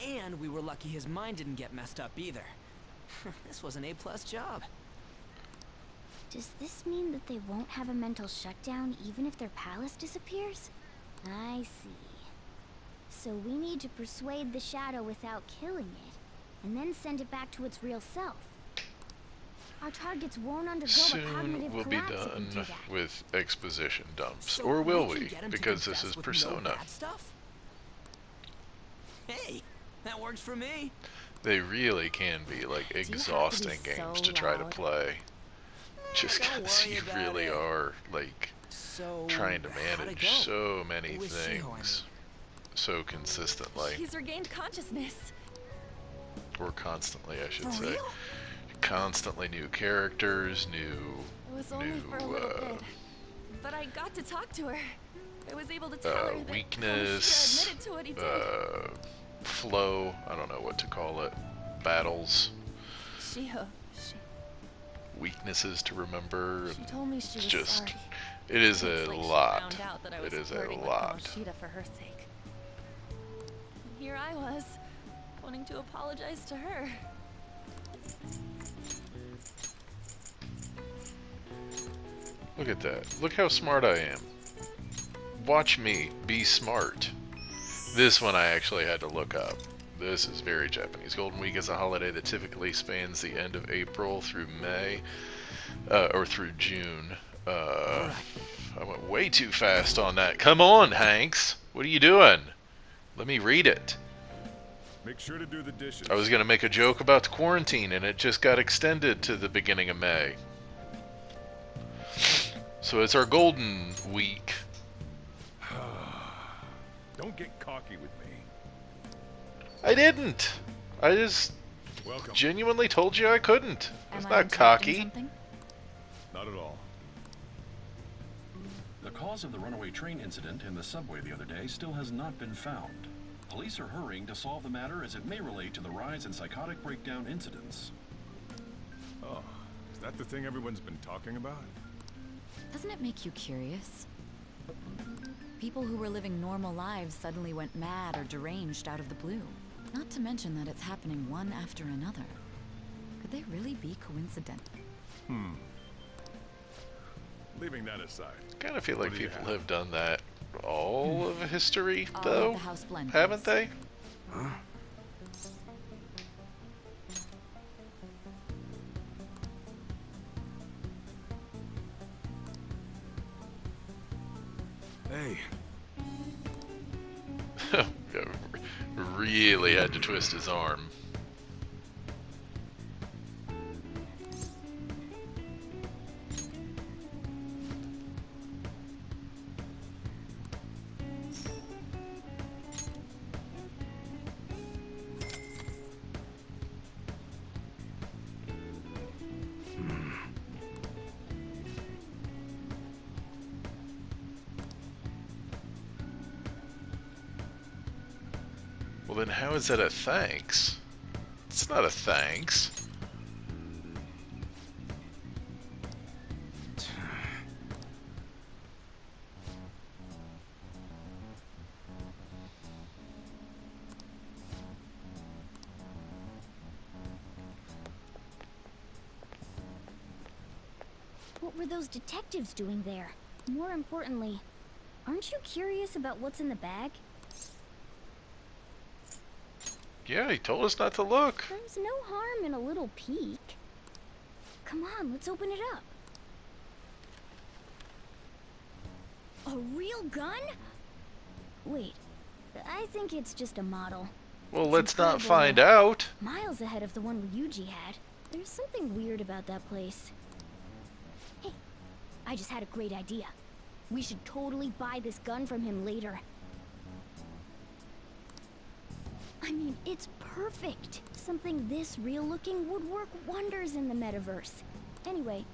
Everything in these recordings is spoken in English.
And we were lucky his mind didn't get messed up either. This was an A-plus job. Does this mean that they won't have a mental shutdown even if their palace disappears? I see. So we need to persuade the shadow without killing it, and then send it back to its real self. Our targets won't undergo a Soon cognitive we'll be collapse if we done do that. with exposition dumps. So or will can we? get him to Because this confess is with Persona. No bad stuff? Hey, that works for me. They really can be like exhausting games to try to play. Just because you really are like trying to manage so many things so consistently. He's regained consciousness. Or constantly, I should say. Constantly new characters, It was only for a little bit, but I got to talk to her. I was able to tell her that weakness, admitted to what he did. flow, I don't know what to call it, battles, weaknesses to remember. She told me she was just, sorry. it is It's a like lot. She found out that I was It is a flirting with lot. Kamoshida for her sake. And here I was, wanting to apologize to her. Look at that. Look how smart I am. Watch me be smart. This one I actually had to look up. This is very Japanese. Golden Week is a holiday that typically spans the end of April through May, or through June. I went way too fast on that. Come on, Hanks. What are you doing? Let me read it. Make sure to do the dishes. I was going to make a joke about the quarantine, and it just got extended to the beginning of May. So it's our Golden Week. Don't get cocky with me. I didn't. I just Welcome. genuinely told you I couldn't. It's Am I not interrupting cocky. something? Not at all. The cause of the runaway train incident in the subway the other day still has not been found. Police are hurrying to solve the matter as it may relate to the rise in psychotic breakdown incidents. Oh, is that the thing everyone's been talking about? Doesn't it make you curious? People who were living normal lives suddenly went mad or deranged out of the blue. Not to mention that it's happening one after another. Could they really be coincidental? Leaving that aside. Kind of feel like What do you people have? have done that all of history, All of though. the house blend, Haven't please. they? Huh? Hey, Really had to twist his arm. Well, then how is that a thanks? It's not a thanks. What were those detectives doing there? More importantly, aren't you curious about what's in the bag? Yeah, he told us not to look. There's no harm in a little peek. Come on, let's open it up. A real gun? Wait, I think it's just a model. Well, let's not incredible. find out. Miles ahead of the one Ryuji had. There's something weird about that place. Hey, I just had a great idea. We should totally buy this gun from him later. I mean, it's perfect. Something this real-looking would work wonders in the metaverse. Anyway,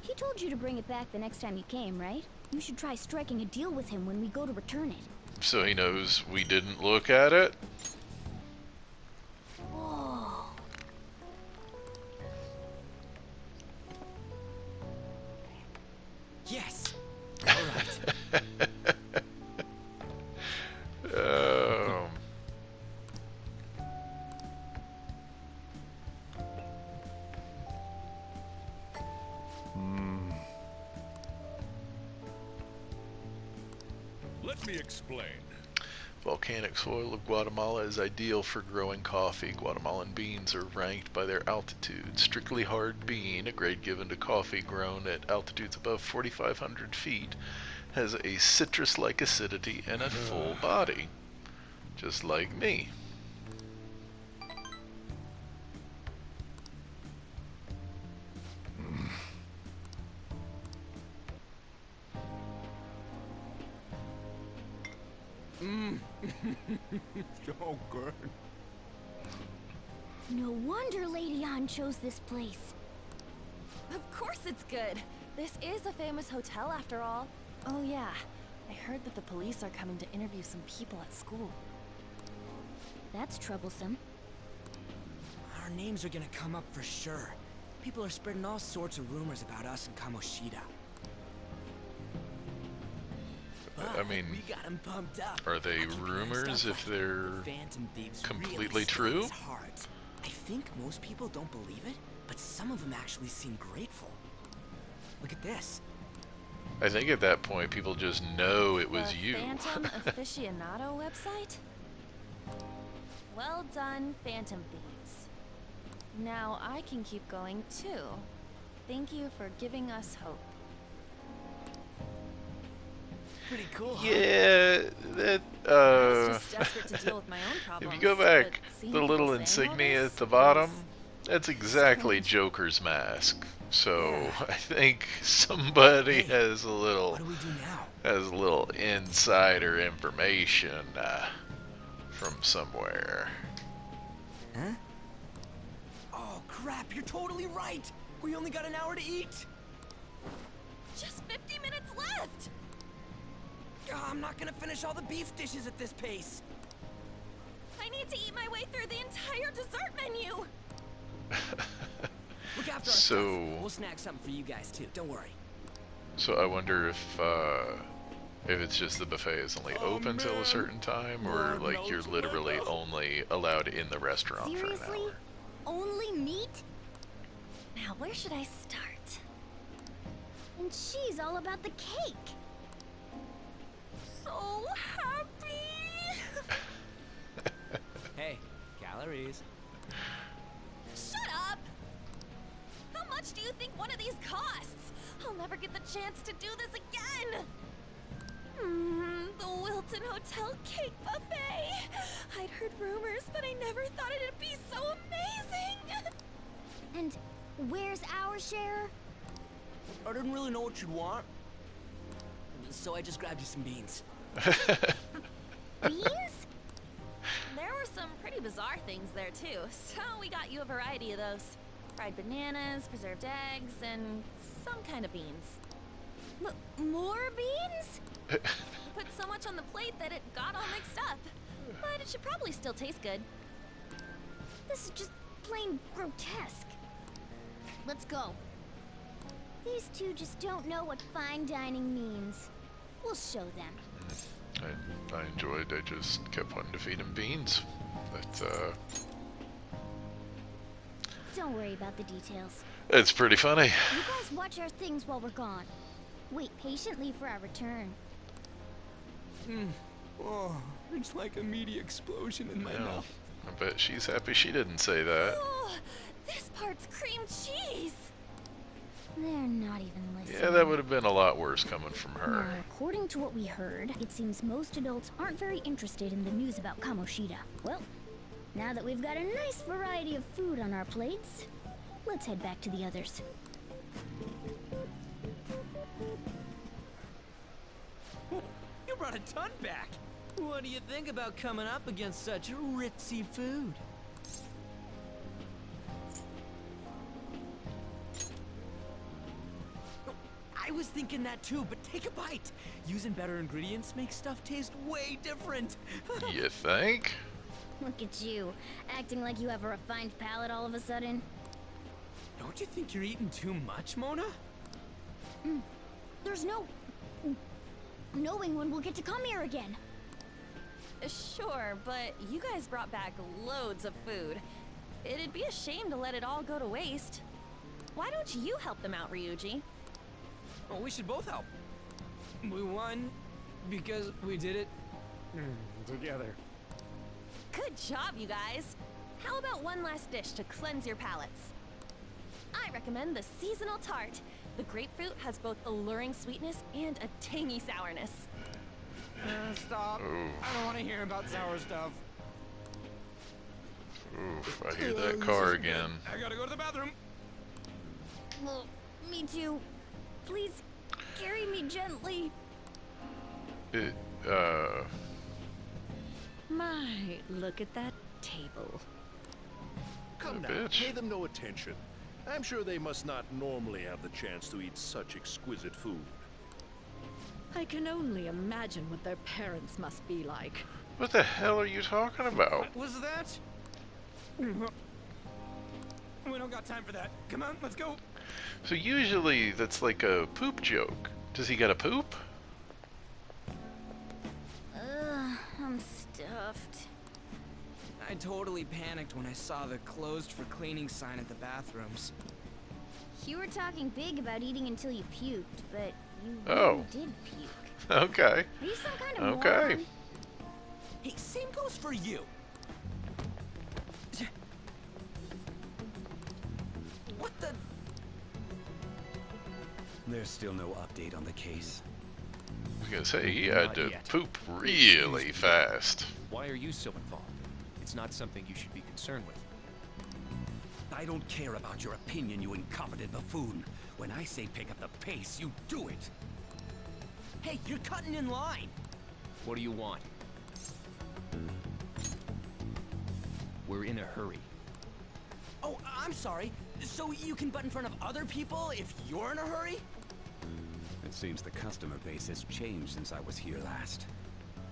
he told you to bring it back the next time you came, right? You should try striking a deal with him when we go to return it. So he knows we didn't look at it? Whoa. Yes. All right. explain. Volcanic soil of Guatemala is ideal for growing coffee. Guatemalan beans are ranked by their altitude. Strictly hard bean, a grade given to coffee grown at altitudes above 4,500 feet, has a citrus-like acidity and a full body. Just like me. So good. No wonder Lady Anne chose this place. Of course it's good. This is a famous hotel after all. Oh yeah, I heard that the police are coming to interview some people at school. That's troublesome. Our names are gonna come up for sure. People are spreading all sorts of rumors about us in Kamoshida. I mean, we got 'em pumped up. are they I keep hearing rumors stuff if like they're the Phantom Thieves completely really true? stole his heart. I think most people don't believe it, but some of them actually seem grateful. Look at this. I think at that point people just know it was The you. Phantom Aficionado website? Well done, Phantom Thieves. Now I can keep going too. Thank you for giving us hope. Pretty cool, huh? Yeah, that, I was just desperate to deal with my own if problems. you go back, but seeing the little people saying all insignia this at the bottom, was- that's exactly Joker's mask. So I think somebody Hey, has a little What do we do now? insider information from somewhere. Huh? Oh crap, you're totally right! We only got an hour to eat! Just 50 minutes left! I'm not gonna finish all the beef dishes at this pace! I need to eat my way through the entire dessert menu! Look after our So- stuff. We'll snag something for you guys too, don't worry. So I wonder if it's just the buffet is only Oh, open till a man. certain time, or Lord like knows you're what literally else. only allowed in the restaurant for an Seriously? hour. Only meat? Now, where should I start? And she's all about the cake. So happy! Hey, calories. Shut up! How much do you think one of these costs? I'll never get the chance to do this again! The Wilton Hotel Cake Buffet! I'd heard rumors, but I never thought it'd be so amazing! And where's our share? I didn't really know what you'd want, so I just grabbed you some beans. Beans? There were some pretty bizarre things there too, so we got you a variety of those. Fried bananas, preserved eggs, and some kind of beans. More beans? We put so much on the plate that it got all mixed up. But it should probably still taste good. This is just plain grotesque. Let's go. These two just don't know what fine dining means. We'll show them. I enjoyed. I just kept wanting to feed him beans, but Don't worry about the details. it's pretty funny. You guys watch our things while we're gone. Wait patiently for our return. Oh, it's like a meaty explosion in my Yeah, mouth. I bet she's happy she didn't say that. Oh, this part's cream cheese! They're not even listening. Yeah, that would have been a lot worse coming from Now, her. according to what we heard, it seems most adults aren't very interested in the news about Kamoshida. Well, now that we've got a nice variety of food on our plates, let's head back to the others. You brought a ton back. What do you think about coming up against such ritzy food? I was thinking that too, but take a bite. Using better ingredients makes stuff taste way different. You think? Look at you, acting like you have a refined palate all of a sudden. Don't you think you're eating too much, Mona? There's no knowing when we'll get to come here again. Sure, but you guys brought back loads of food. It'd be a shame to let it all go to waste. Why don't you help them out, Ryuji? Well, we should both help. We won, Because we did it Together. Good job, you guys. How about one last dish to cleanse your palates? I recommend the seasonal tart. The grapefruit has both alluring sweetness and a tangy sourness. Stop. Ooh. I don't want to hear about sour stuff. Oof, I hear that car again. I gotta go to the bathroom. Well, me too. Please carry me gently. It, My, look at that table. Come now, bitch. pay them no attention. I'm sure they must not normally have the chance to eat such exquisite food. I can only imagine what their parents must be like. What the hell are you talking about? What was that? We don't got time for that. Come on, let's go. So usually that's like a poop joke. Does he got a poop? Ugh, I'm stuffed. I totally panicked when I saw the closed for cleaning sign at the bathrooms. You were talking big about eating until you puked, but you Oh. really did puke. Okay. Are you some kind of Okay. moron? Hey, same goes for you. What the? There's still no update on the case. I was gonna say he had Not to yet. poop really fast. Why are you so involved? It's not something you should be concerned with. I don't care about your opinion, you incompetent buffoon. When I say pick up the pace, you do it. Hey, you're cutting in line. What do you want? We're in a hurry. Oh, I'm sorry. So you can butt in front of other people if you're in a hurry? It seems the customer base has changed since I was here last.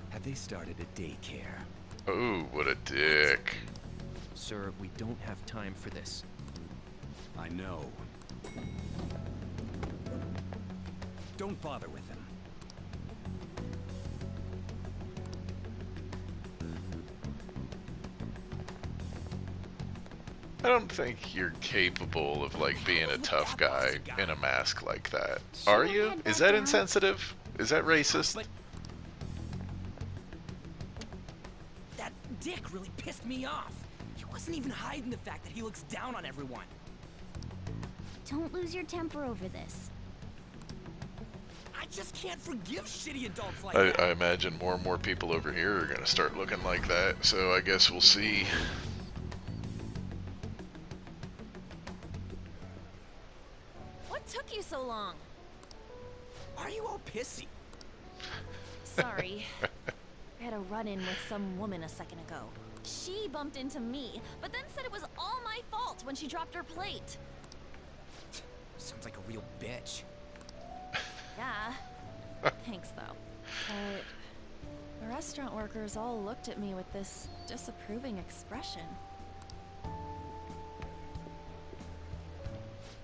Have they started a daycare? Oh, what a dick. Sir, we don't have time for this. I know. Don't bother with them. I don't think you're capable of like being a tough guy in a mask like that. Are you? Is that insensitive? Is that racist? But that dick really pissed me off. He wasn't even hiding the fact that he looks down on everyone. Don't lose your temper over this. I just can't forgive shitty adults like that. I imagine more and more people over here are gonna start looking like that, so I guess we'll see. What took you so long? Why are you all pissy? Sorry. I had a run-in with some woman a second ago. She bumped into me, but then said it was all my fault when she dropped her plate. Sounds like a real bitch. Yeah. Thanks, though. But the restaurant workers all looked at me with this disapproving expression.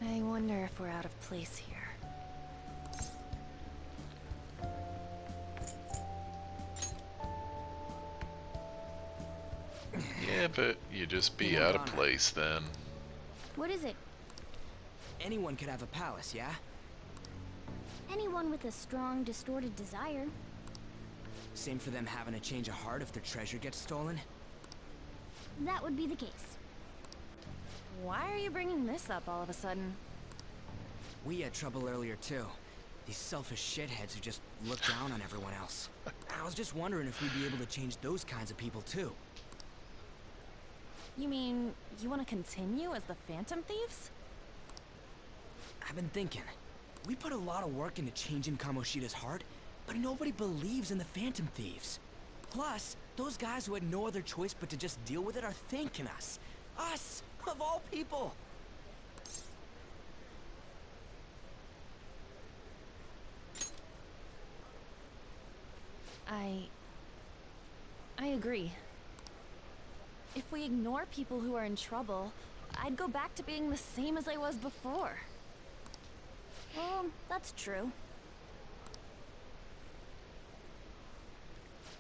I wonder if we're out of place here. Yeah, but you just be Hold out of on. place then. What is it? Anyone could have a palace, yeah? Anyone with a strong, distorted desire. Same for them having a change of heart if their treasure gets stolen? That would be the case. Why are you bringing this up all of a sudden? We had trouble earlier too. These selfish shitheads who just look down on everyone else. I was just wondering if we'd be able to change those kinds of people too. You mean, you want to continue as the Phantom Thieves? I've been thinking. We put a lot of work into changing Kamoshida's heart, but nobody believes in the Phantom Thieves. Plus, those guys who had no other choice but to just deal with it are thanking us. Us, of all people. I agree. If we ignore people who are in trouble, I'd go back to being the same as I was before. Well, that's true.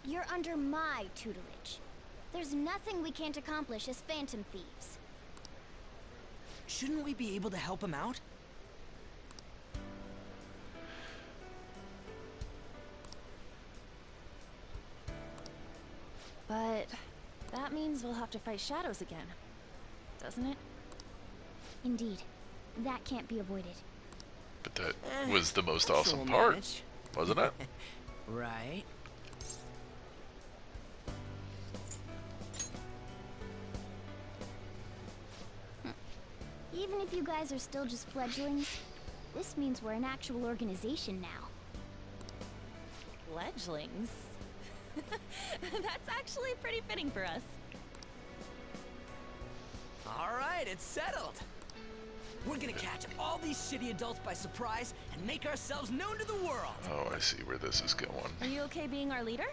You're under my tutelage. There's nothing we can't accomplish as Phantom Thieves. Shouldn't we be able to help him out? But that means we'll have to fight shadows again, doesn't it? Indeed. That can't be avoided. But that was the most I'm sure awesome we'll part, manage. wasn't it? Right. Even if you guys are still just fledglings, this means we're an actual organization now. Fledglings? That's actually pretty fitting for us. All right, it's settled. We're gonna catch all these shitty adults by surprise and make ourselves known to the world. Oh, I see where this is going. Are you okay being our leader?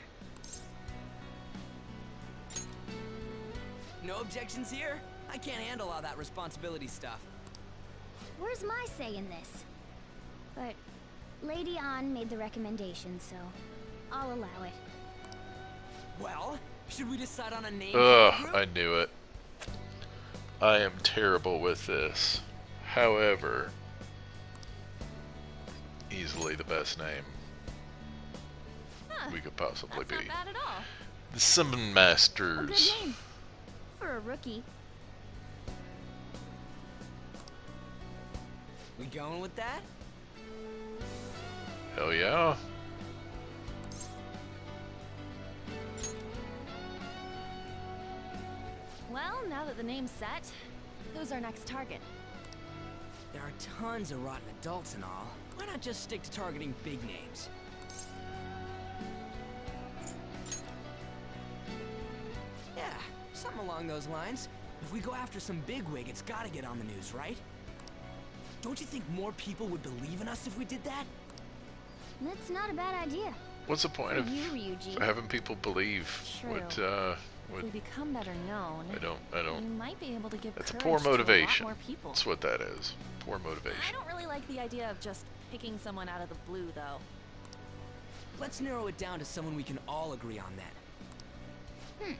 No objections here? I can't handle all that responsibility stuff. Where's my say in this? But Lady An made the recommendation, so I'll allow it. Well, should we decide on a name for the Ugh, group? I knew it. I am terrible with this. However, easily the best name we could possibly That's be. not bad at all. The Summon A good Masters. name. For a rookie. We going with that? Hell yeah. Well, now that the name's set, who's our next target? There are tons of rotten adults and all. Why not just stick to targeting big names? Yeah, something along those lines. If we go after some bigwig, it's gotta get on the news, right? Don't you think more people would believe in us if we did that? That's not a bad idea. What's the point of You, Ryuji. having people believe what If we become better known, I we don't. might be able to give That's a courage poor to a lot motivation. more people. That's what that is. Poor I motivation. don't really like the idea of just picking someone out of the blue, though. Let's narrow it down to someone we can all agree on then.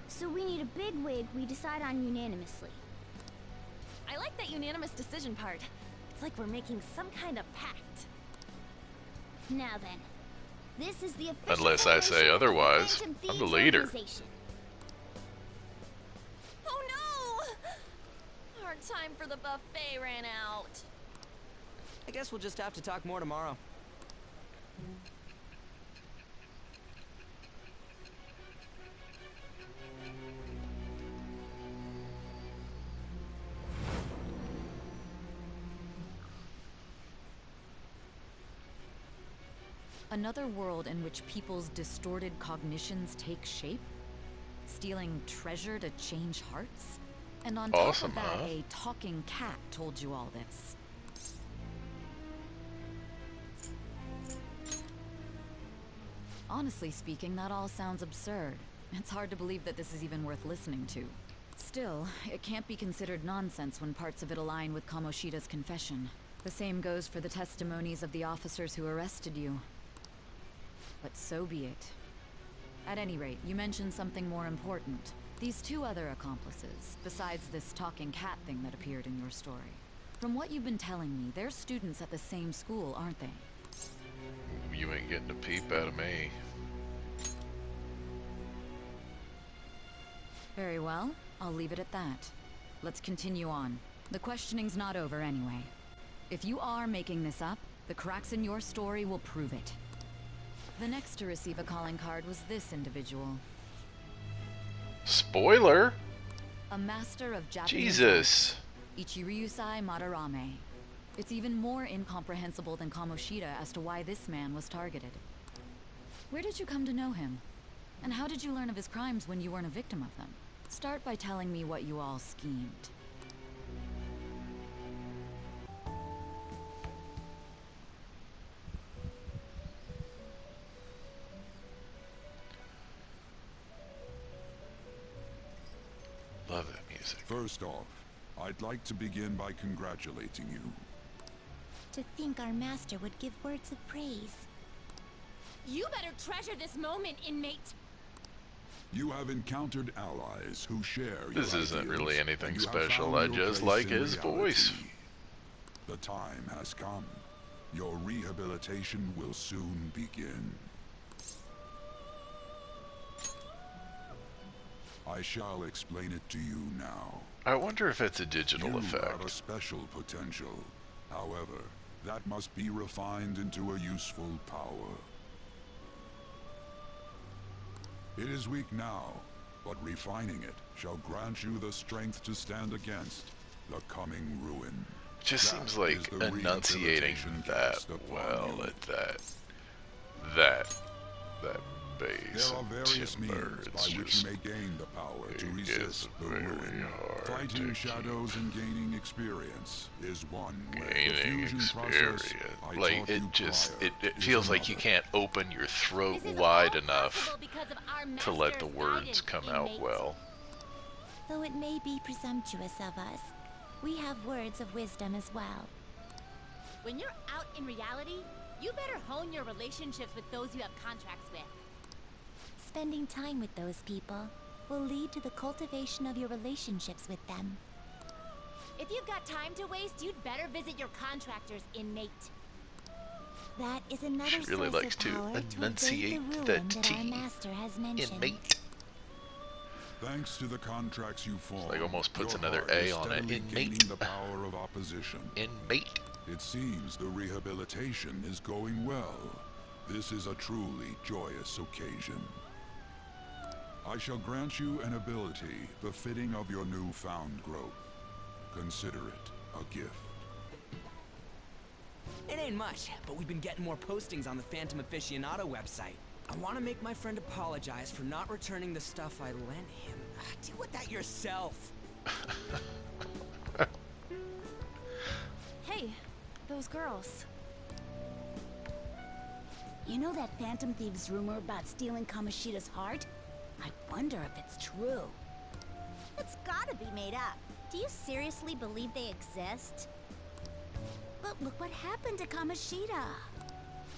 So we need a bigwig we decide on unanimously. I like that unanimous decision part. It's like we're making some kind of pact. Now then, this is the official Unless I say formation of the otherwise, Phantom I'm the Thieves leader. Organization. Oh no! Our time for the buffet ran out. I guess we'll just have to talk more tomorrow. Another world in which people's distorted cognitions take shape? Stealing treasure to change hearts? And on top Awesome, of that, huh? a talking cat told you all this. Honestly speaking, that all sounds absurd. It's hard to believe that this is even worth listening to. Still, it can't be considered nonsense when parts of it align with Kamoshida's confession. The same goes for the testimonies of the officers who arrested you. But so be it. At any rate, you mentioned something more important. These two other accomplices, besides this talking cat thing that appeared in your story. From what you've been telling me, they're students at the same school, aren't they? You ain't getting a peep out of me. Very well, I'll leave it at that. Let's continue on. The questioning's not over anyway. If you are making this up, the cracks in your story will prove it. The next to receive a calling card was this individual. Spoiler? A master of Japanese Jesus. art, Ichiryusai Madarame. It's even more incomprehensible than Kamoshida as to why this man was targeted. Where did you come to know him? And how did you learn of his crimes when you weren't a victim of them? Start by telling me what you all schemed. Love that music. First off, I'd like to begin by congratulating you. To think our master would give words of praise. You better treasure this moment, inmate. You have encountered allies who share This your isn't ideals, really anything and you have special, found I your just place like in his voice. reality. The time has come. Your rehabilitation will soon begin. I shall explain it to you now. I wonder if it's a digital You effect. have a special potential. However, that must be refined into a useful power. It is weak now, but refining it shall grant you the strength to stand against the coming ruin. It just That seems like is the enunciating rehabilitation that cast upon well you. at that base There are of various timber. means It's by which just you may gain the power to it resist is the very ruin. hard Fighting to shadows and gaining experience is one way. The gaining fusion experience. process I Like taught it you just prior it is feels like you another. can't open your throat This is wide all enough possible because of our to let the master's words guidance, come out inmate. well. Though it may be presumptuous of us, we have words of wisdom as well. When you're out in reality, you better hone your relationships with those you have contracts with. Spending time with those people will lead to the cultivation of your relationships with them. If you've got time to waste, you'd better visit your contractors, inmate. That is another She really source likes of to power to evade enunciate the the ruin that our T master has mentioned. Inmate. Thanks to the contracts you form, Like almost puts your another heart A is on it. steadily Inmate. gaining the power of opposition. Inmate. It seems the rehabilitation is going well. This is a truly joyous occasion. I shall grant you an ability befitting of your newfound growth. Consider it a gift. It ain't much, but we've been getting more postings on the Phantom Aficionado website. I want to make my friend apologize for not returning the stuff I lent him. Deal with that yourself. Hey, those girls. You know that Phantom Thieves rumor about stealing Kamoshida's heart? I wonder if it's true. It's gotta be made up. Do you seriously believe they exist? But look what happened to Kamoshida.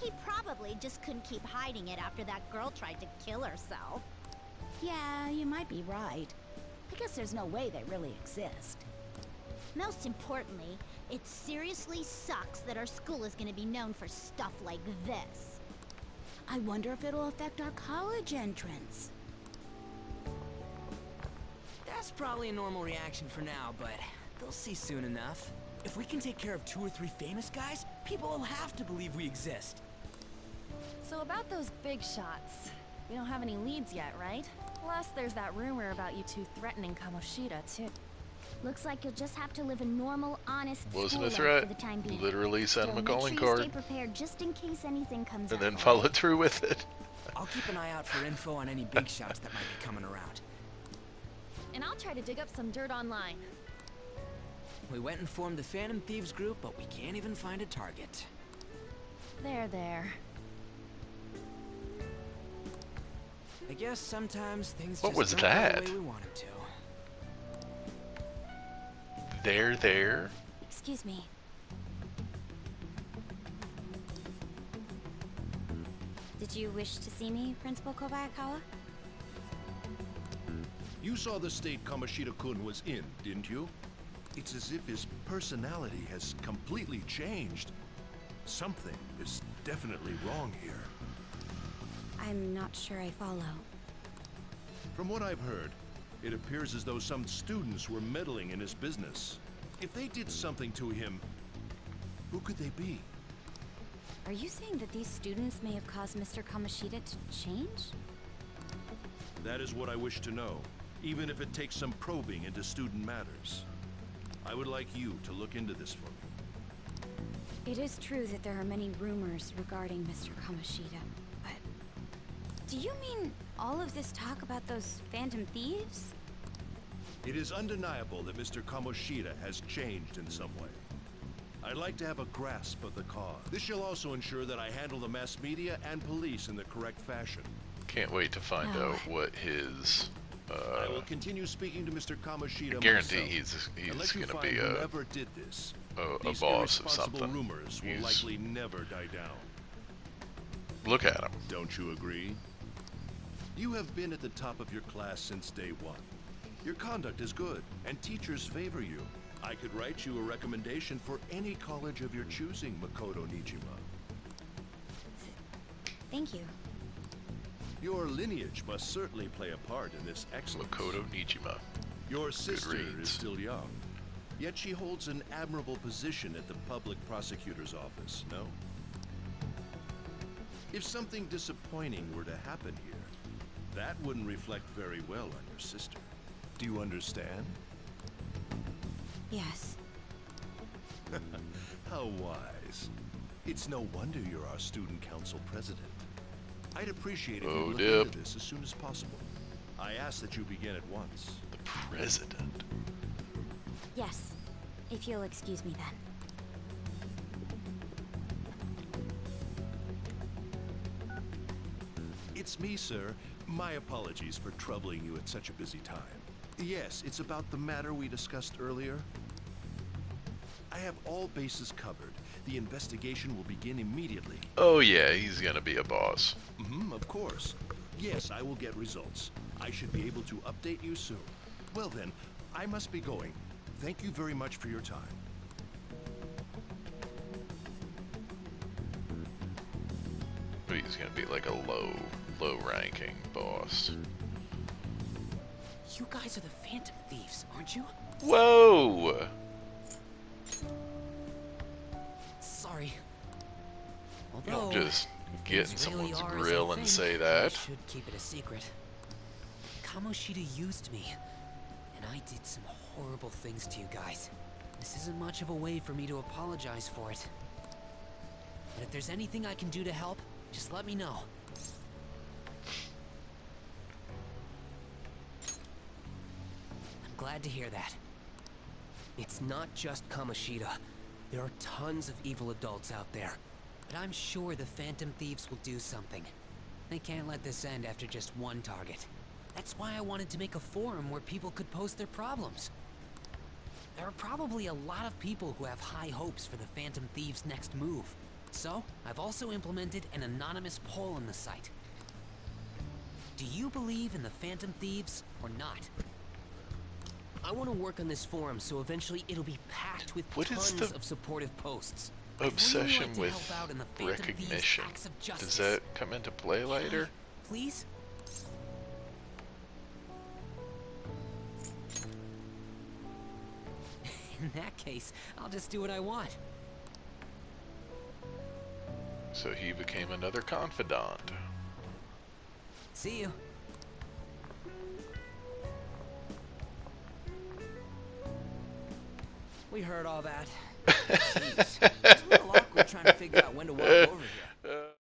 He probably just couldn't keep hiding it after that girl tried to kill herself. Yeah, you might be right. I guess there's no way they really exist. Most importantly, it seriously sucks that our school is gonna be known for stuff like this. I wonder if it'll affect our college entrance. That's probably a normal reaction for now, but they'll see soon enough. If we can take care of 2 or 3 famous guys, people will have to believe we exist. So about those big shots, we don't have any leads yet, right? Plus, there's that rumor about you two threatening Kamoshida, too. Looks like you'll just have to live a normal, honest Wasn't school a life threat. for the time being. Literally sent him a Still, calling make sure you card. stay prepared just in case anything comes And up, then all followed right? through with it. I'll keep an eye out for info on any big shots that might be coming around. And I'll try to dig up some dirt online. We went and formed the Phantom Thieves group, but we can't even find a target. There. I guess sometimes things What just was don't that? go the way we want them to. There. Excuse me. Did you wish to see me, Principal Kobayakawa? You saw the state Kamoshida-kun was in, didn't you? It's as if his personality has completely changed. Something is definitely wrong here. I'm not sure I follow. From what I've heard, it appears as though some students were meddling in his business. If they did something to him, who could they be? Are you saying that these students may have caused Mr. Kamoshida to change? That is what I wish to know, even if it takes some probing into student matters. I would like you to look into this for me. It is true that there are many rumors regarding Mr. Kamoshida, but... Do you mean all of this talk about those Phantom Thieves? It is undeniable that Mr. Kamoshida has changed in some way. I'd like to have a grasp of the cause. This shall also ensure that I handle the mass media and police in the correct fashion. Can't wait to find Oh. out what his. I will continue speaking to Mr. Kamoshida I guarantee myself. he's Unless you gonna find be whoever did this, a these boss of irresponsible something. rumors will He's- likely never die down. Look at him. Don't you agree? You have been at the top of your class since day one. Your conduct is good, and teachers favor you. I could write you a recommendation for any college of your choosing, Makoto Nijima. Thank you. Your lineage must certainly play a part in this excellence. Makoto Nijima. Your sister reads. is still young, yet she holds an admirable position at the public prosecutor's office, no? If something disappointing were to happen here, that wouldn't reflect very well on your sister. Do you understand? Yes. How wise. It's no wonder you're our student council president. I'd appreciate if you look into this as soon as possible. I ask that you begin at once. The president. Yes. If you'll excuse me then. It's me, sir. My apologies for troubling you at such a busy time. Yes, it's about the matter we discussed earlier. I have all bases covered. The investigation will begin immediately. Oh yeah, he's gonna be a boss. Of course. Yes, I will get results. I should be able to update you soon. Well then, I must be going. Thank you very much for your time. He's gonna be like a low-ranking boss. You guys are the Phantom Thieves, aren't you? Whoa! Sorry. You don't just get in really someone's are as grill I and think, say I that. should keep it a secret. Kamoshida used me, and I did some horrible things to you guys. This isn't much of a way for me to apologize for it. But if there's anything I can do to help, just let me know. I'm glad to hear that. It's not just Kamoshida. There are tons of evil adults out there. But I'm sure the Phantom Thieves will do something. They can't let this end after just one target. That's why I wanted to make a forum where people could post their problems. There are probably a lot of people who have high hopes for the Phantom Thieves' next move. So, I've also implemented an anonymous poll on the site. Do you believe in the Phantom Thieves or not? I want to work on this forum so eventually it'll be packed with tons of supportive posts. Obsession with recognition. Does that come into play later? Please? In that case, I'll just do what I want. So he became another confidant. See you. We heard all that. Jeez, it's a little